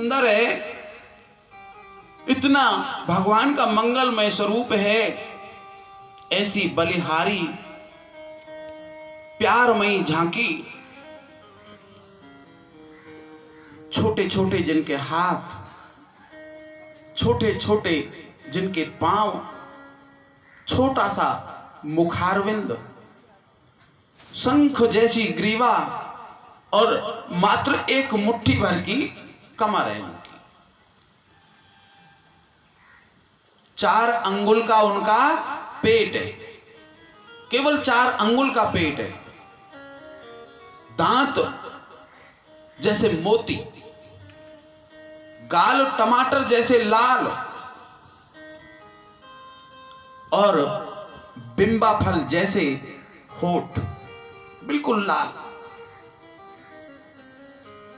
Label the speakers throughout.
Speaker 1: सुंदर है, इतना भगवान का मंगलमय स्वरूप है, ऐसी बलिहारी प्यारमयी झांकी, छोटे छोटे जिनके हाथ, छोटे छोटे जिनके पांव, छोटा सा मुखारविंद, शंख जैसी ग्रीवा और मात्र एक मुट्ठी भर की कमर है उनकी। 4 अंगुल का उनका पेट है, केवल 4 अंगुल का पेट है। दांत जैसे मोती, गाल टमाटर जैसे लाल और बिंबा फल जैसे होठ बिल्कुल लाल,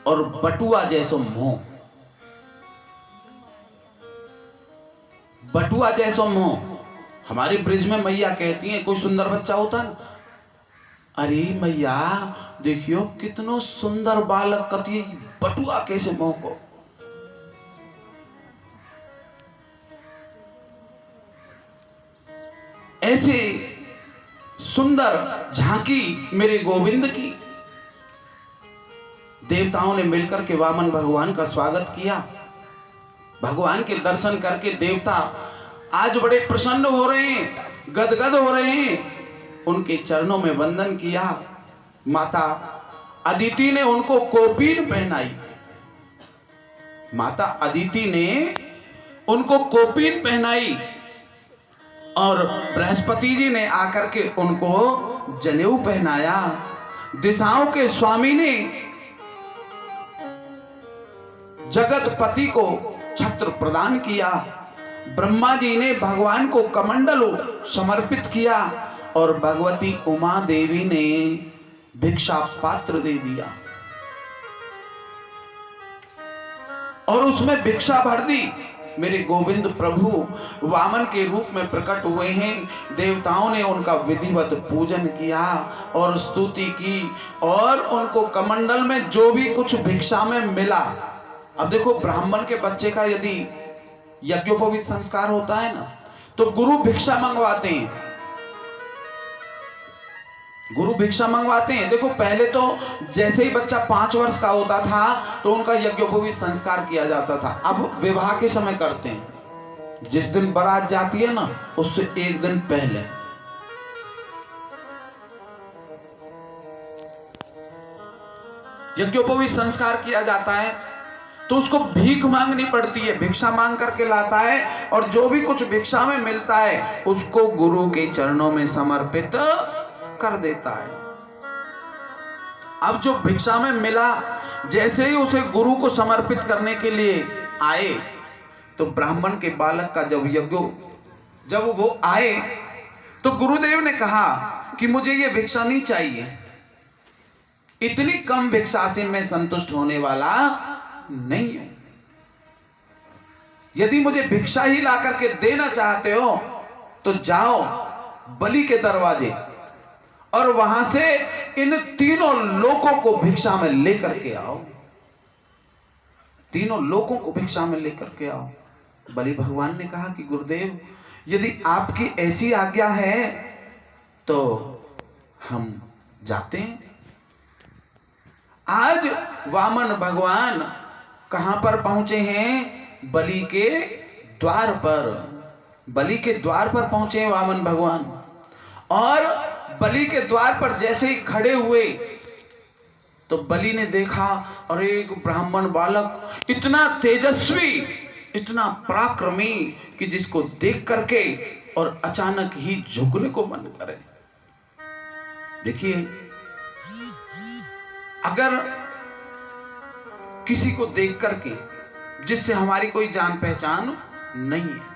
Speaker 1: और बटुआ जैसो मुंह, बटुआ जैसो मुंह। हमारे ब्रिज में मैया कहती हैं, कोई सुंदर बच्चा होता है, अरे मैया देखियो कितनो सुंदर बालक, कति बटुआ कैसे मुंह को। ऐसे सुंदर झांकी मेरे गोविंद की। देवताओं ने मिलकर के वामन भगवान का स्वागत किया। भगवान के दर्शन करके देवता आज बड़े प्रसन्न हो रहे हैं, गदगद हो रहे हैं। उनके चरणों में वंदन किया। माता अदिति ने उनको कोपीन पहनाई, माता अदिति ने उनको कोपीन पहनाई, और बृहस्पति जी ने आकर के उनको जनेऊ पहनाया। दिशाओं के स्वामी ने जगतपति को छत्र प्रदान किया। ब्रह्मा जी ने भगवान को कमंडल समर्पित किया, और भगवती उमा देवी ने भिक्षा पात्र दे दिया और उसमें भिक्षा भर दी। मेरे गोविंद प्रभु वामन के रूप में प्रकट हुए हैं। देवताओं ने उनका विधिवत पूजन किया और स्तुति की, और उनको कमंडल में जो भी कुछ भिक्षा में मिला। अब देखो, ब्राह्मण के बच्चे का यदि यज्ञोपवीत संस्कार होता है ना, तो गुरु भिक्षा मंगवाते हैं, गुरु भिक्षा मंगवाते हैं। देखो, पहले तो जैसे ही बच्चा 5 वर्ष का होता था तो उनका यज्ञोपवीत संस्कार किया जाता था। अब विवाह के समय करते हैं, जिस दिन बारात जाती है ना, उससे 1 दिन पहले। यज्ञोपवीत संस्कार किया जाता है तो उसको भीख मांगनी पड़ती है, भिक्षा मांग करके लाता है, और जो भी कुछ भिक्षा में मिलता है उसको गुरु के चरणों में समर्पित कर देता है। अब जो भिक्षा में मिला, जैसे ही उसे गुरु को समर्पित करने के लिए आए, तो ब्राह्मण के बालक का जब वो आए तो गुरुदेव ने कहा कि मुझे ये भिक्षा नहीं चाहिए, इतनी कम भिक्षा से मैं संतुष्ट होने वाला नहीं हूं। यदि मुझे भिक्षा ही ला करके देना चाहते हो तो जाओ बलि के दरवाजे और वहां से इन 3 लोकों को भिक्षा में लेकर के आओ, 3 लोकों को भिक्षा में लेकर के आओ। बलि भगवान ने कहा कि गुरुदेव, यदि आपकी ऐसी आज्ञा है तो हम जाते हैं। आज वामन भगवान कहां पर पहुंचे हैं? बलि के द्वार पर, बलि के द्वार पर पहुंचे हैं वामन भगवान। और बलि के द्वार पर जैसे ही खड़े हुए तो बलि ने देखा, अरे एक ब्राह्मण बालक इतना तेजस्वी, इतना पराक्रमी कि जिसको देख करके और अचानक ही झुकने को मन करे। देखिए, अगर किसी को देख करके जिससे हमारी कोई जान पहचान नहीं है,